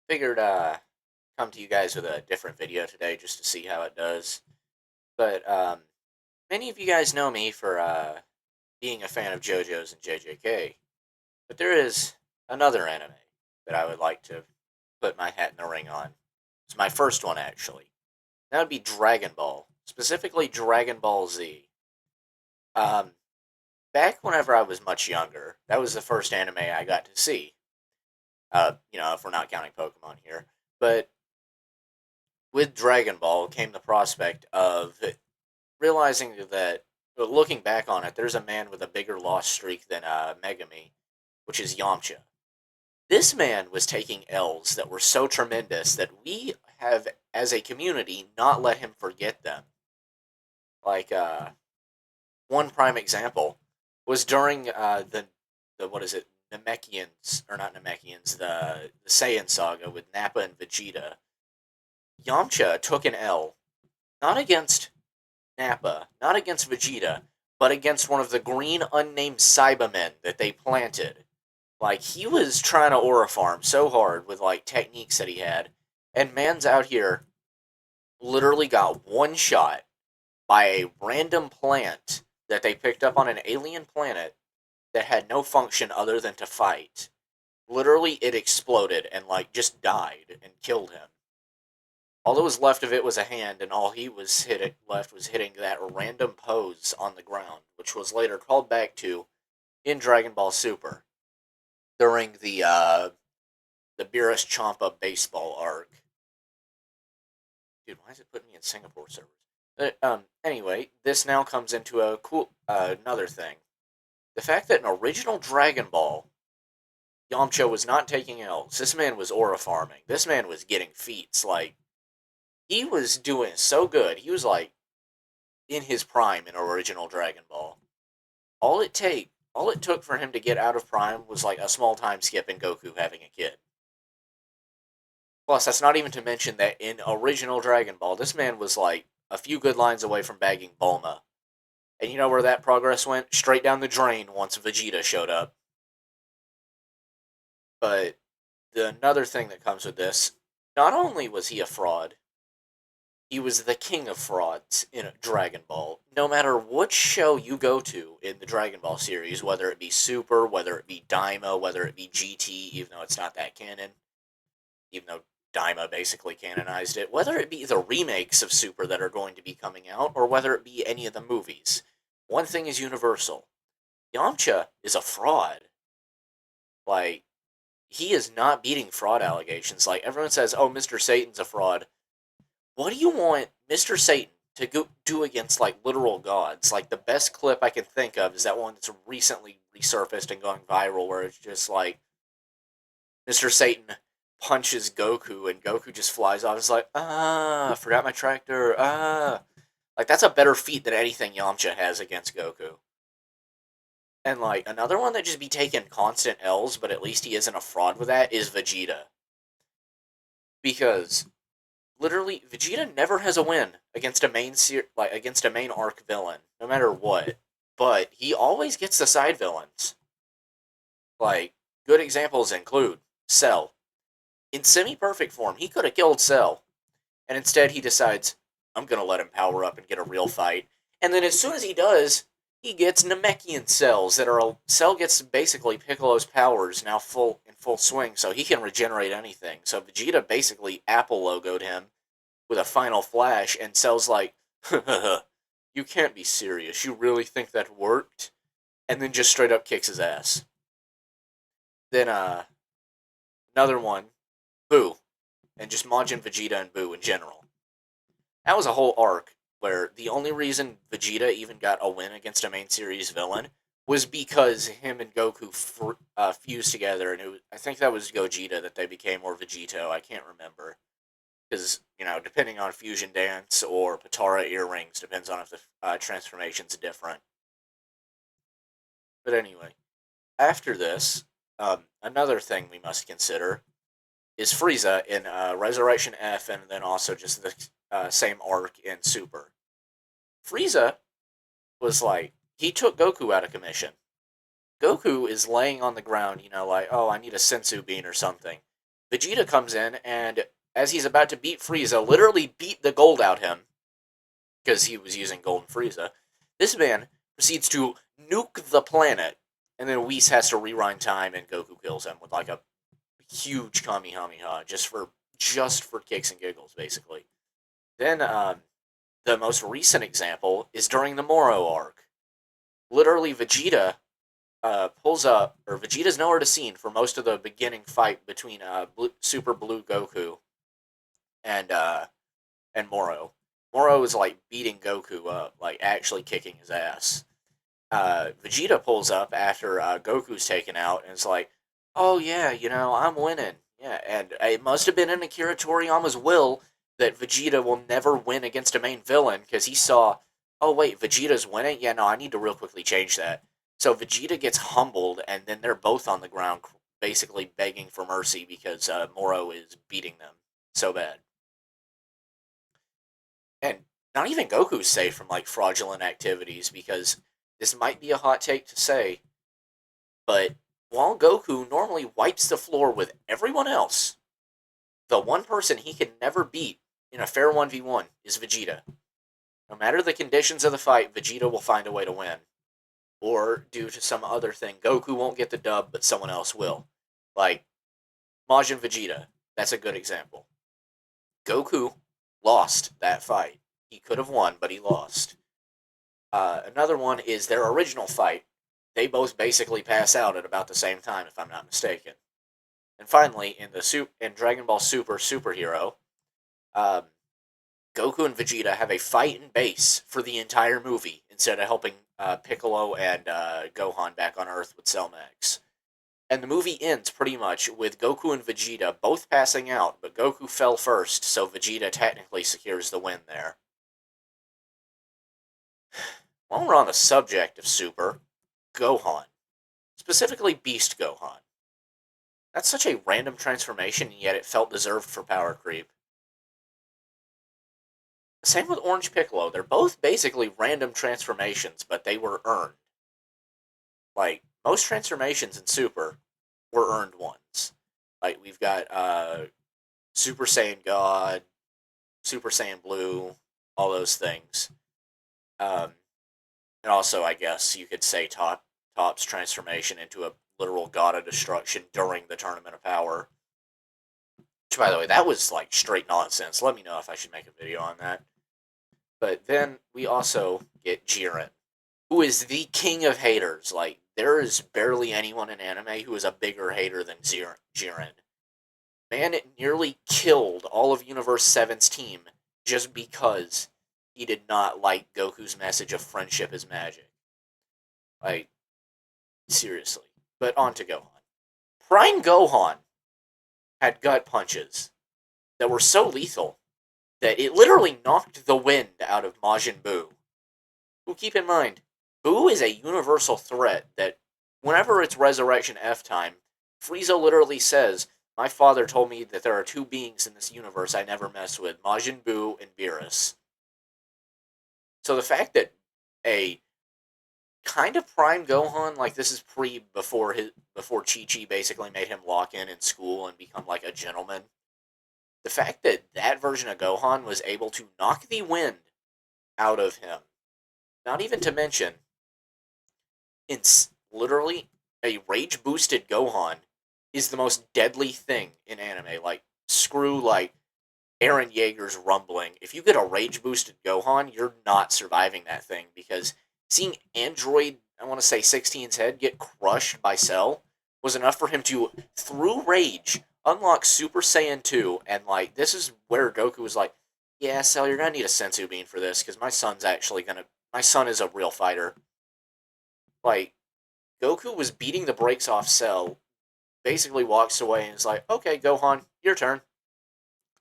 Figured come to you guys with a different video today just to see how it does. But many of you guys know me for being a fan of JoJo's and JJK. But there is another anime that I would like to put my hat in the ring on. It's my first one actually. That would be Dragon Ball, specifically Dragon Ball Z. Um, Back whenever I was much younger, that was the first anime I got to see. If we're not counting Pokemon here, but with Dragon Ball came the prospect of realizing that, looking back on it, there's a man with a bigger loss streak than Megami, which is Yamcha. This man was taking L's that were so tremendous that we have, as a community, not let him forget them. Like, one prime example was during the what is it, Namekians, or not Namekians, the Saiyan saga with Nappa and Vegeta. Yamcha took an L, not against Nappa, not against Vegeta, but against one of the green unnamed Cybermen that they planted. Like, he was trying to aura farm so hard with, like, techniques that he had, and man's out here literally got one shot by a random plant that they picked up on an alien planet that had no function other than to fight. Literally, it exploded and, like, just died and killed him. All that was left of it was a hand, and all he was left was hitting that random pose on the ground, which was later called back to in Dragon Ball Super during the Beerus Champa baseball arc. Dude, why is it putting me in Singapore servers? Anyway, this now comes into a cool another thing. The fact that in original Dragon Ball, Yamcha was not taking L's. This man was aura farming. This man was getting feats. Like, he was doing so good. He was like in his prime in original Dragon Ball. All it took for him to get out of prime was like a small time skip in Goku having a kid. Plus, that's not even to mention that in original Dragon Ball, this man was like a few good lines away from bagging Bulma. And you know where that progress went? Straight down the drain once Vegeta showed up. But another thing that comes with this, not only was he a fraud, he was the king of frauds in Dragon Ball. No matter which show you go to in the Dragon Ball series, whether it be Super, whether it be Daima, whether it be GT, even though it's not that canon, even though Daima basically canonized it, whether it be the remakes of Super that are going to be coming out, or whether it be any of the movies, one thing is universal. Yamcha is a fraud. Like, he is not beating fraud allegations. Like, everyone says, oh, Mr. Satan's a fraud. What do you want Mr. Satan to go do against, like, literal gods? Like, the best clip I can think of is that one that's recently resurfaced and going viral, where it's just like Mr. Satan punches Goku and Goku just flies off. It's like, I forgot my tractor. Like, that's a better feat than anything Yamcha has against Goku. And, like, another one that just be taking constant L's, but at least he isn't a fraud with that, is Vegeta. Because literally, Vegeta never has a win against a against a main arc villain, no matter what. But he always gets the side villains. Like, good examples include Cell. In semi-perfect form, he could have killed Cell, and instead he decides, I'm gonna let him power up and get a real fight. And then as soon as he does, he gets Namekian cells that are Cell gets basically Piccolo's powers now full swing, so he can regenerate anything. So Vegeta basically Apple logoed him with a final flash, and Cell's like, you can't be serious. You really think that worked? And then just straight up kicks his ass. Then another one, Boo, and just Majin Vegeta and Boo in general. That was a whole arc where the only reason Vegeta even got a win against a main series villain was because him and Goku fused together, and I think that was Gogeta that they became, or Vegito, I can't remember. Because, depending on Fusion Dance or Potara Earrings, depends on if the transformation's different. But anyway, after this, another thing we must consider is Frieza in Resurrection F, and then also just the same arc in Super. Frieza was like, he took Goku out of commission. Goku is laying on the ground, like, oh, I need a sensu bean or something. Vegeta comes in, and as he's about to beat Frieza, literally beat the gold out him, because he was using Golden Frieza, this man proceeds to nuke the planet, and then Whis has to rewind time, and Goku kills him with like a huge Kamehameha just for kicks and giggles, basically. Then the most recent example is during the Moro arc. Literally, Vegeta pulls up, or Vegeta's nowhere to seen for most of the beginning fight between Super Blue Goku and Moro. Moro is like beating Goku up, like actually kicking his ass. Vegeta pulls up after Goku's taken out and is like, "Oh yeah, I'm winning." Yeah, and it must have been in Akira Toriyama's will that Vegeta will never win against a main villain because he saw, "Oh wait, Vegeta's winning. Yeah, no, I need to real quickly change that." So Vegeta gets humbled, and then they're both on the ground, basically begging for mercy because Moro is beating them so bad. And not even Goku's safe from like fraudulent activities because this might be a hot take to say, but while Goku normally wipes the floor with everyone else, the one person he can never beat in a fair 1v1 is Vegeta. No matter the conditions of the fight, Vegeta will find a way to win. Or, due to some other thing, Goku won't get the dub, but someone else will. Like, Majin Vegeta. That's a good example. Goku lost that fight. He could have won, but he lost. Another one is their original fight. They both basically pass out at about the same time, if I'm not mistaken. And finally, in Dragon Ball Super Superhero, um, Goku and Vegeta have a fight in base for the entire movie instead of helping Piccolo and Gohan back on Earth with Cell Max. And the movie ends pretty much with Goku and Vegeta both passing out, but Goku fell first, so Vegeta technically secures the win there. While we're on the subject of Super, Gohan, specifically Beast Gohan. That's such a random transformation, and yet it felt deserved for power creep. Same with Orange Piccolo. They're both basically random transformations, but they were earned. Like, most transformations in Super were earned ones. Like, we've got Super Saiyan God, Super Saiyan Blue, all those things. Um, and also, I guess you could say Top's transformation into a literal God of Destruction during the Tournament of Power. Which, by the way, that was like straight nonsense. Let me know if I should make a video on that. But then we also get Jiren, who is the king of haters. Like, there is barely anyone in anime who is a bigger hater than Jiren. Man, it nearly killed all of Universe 7's team just because he did not like Goku's message of friendship is magic. Like, seriously. But on to Gohan. Prime Gohan had gut punches that were so lethal that it literally knocked the wind out of Majin Buu. Who, keep in mind, Buu is a universal threat that whenever it's Resurrection F time, Frieza literally says, "My father told me that there are two beings in this universe I never mess with, Majin Buu and Beerus." So the fact that a kind of prime Gohan, like this is before Chi Chi basically made him lock in school and become like a gentleman. The fact that that version of Gohan was able to knock the wind out of him, not even to mention, it's literally a rage boosted Gohan is the most deadly thing in anime. Like, screw like Eren Yeager's rumbling. If you get a rage boosted Gohan, you're not surviving that thing because seeing Android, I want to say 16's head, get crushed by Cell was enough for him to, through rage, unlock Super Saiyan 2. And, like, this is where Goku was like, "Yeah, Cell, you're going to need a Senzu Bean for this because my son's actually going to. My son is a real fighter." Like, Goku was beating the brakes off Cell, basically walks away and is like, "Okay, Gohan, your turn."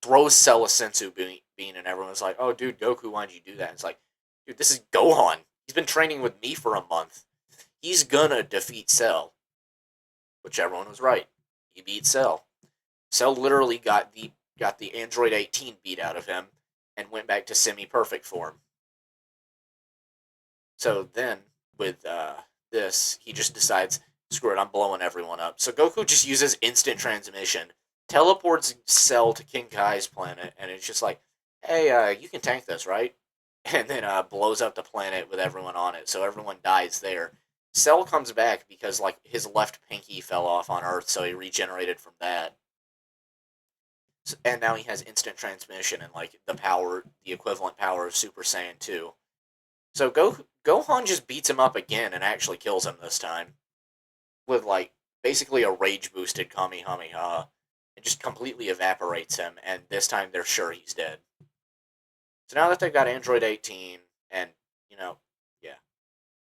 Throws Cell a Senzu Bean, and everyone's like, "Oh, dude, Goku, why'd you do that?" And it's like, dude, this is Gohan. He's been training with me for a month. He's gonna defeat Cell. Which everyone was right. He beat Cell. Cell literally got the Android 18 beat out of him and went back to semi-perfect form. So then, with this, he just decides, screw it, I'm blowing everyone up. So Goku just uses instant transmission teleports Cell to King Kai's planet, and it's just like, hey, you can tank this, right? And then blows up the planet with everyone on it, so everyone dies there. Cell comes back because like his left pinky fell off on Earth, so he regenerated from that. And now he has instant transmission and like the equivalent power of Super Saiyan 2. So Gohan just beats him up again and actually kills him this time with like basically a rage boosted Kamehameha. It just completely evaporates him, and this time they're sure he's dead. So now that they've got Android 18, and you know, yeah,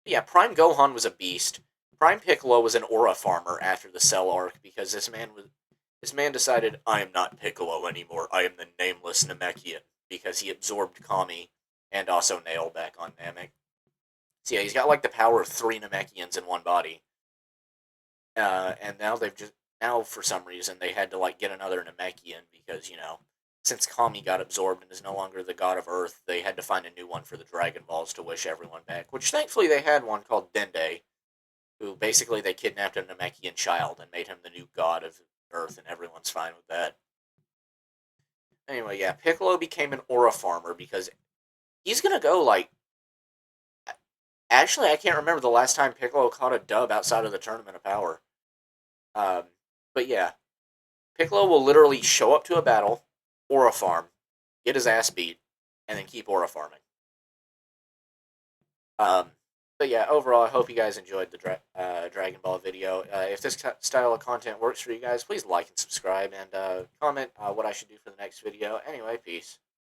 yeah, Prime Gohan was a beast. Prime Piccolo was an aura farmer after the Cell arc because this man decided I am not Piccolo anymore. I am the nameless Namekian because he absorbed Kami and also Nail back on Namek. So yeah, he's got like the power of 3 Namekians in one body. And now for some reason they had to like get another Namekian because since Kami got absorbed and is no longer the god of Earth, they had to find a new one for the Dragon Balls to wish everyone back. Which thankfully they had one called Dende, who basically they kidnapped a Namekian child and made him the new god of Earth, and everyone's fine with that. Anyway, yeah, Piccolo became an aura farmer because he's gonna go like. Actually, I can't remember the last time Piccolo caught a dub outside of the Tournament of Power. Um, but yeah, Piccolo will literally show up to a battle, aura farm, get his ass beat, and then keep aura farming. Um, but yeah, overall, I hope you guys enjoyed the Dragon Ball video. If this style of content works for you guys, please like and subscribe and comment what I should do for the next video. Anyway, peace.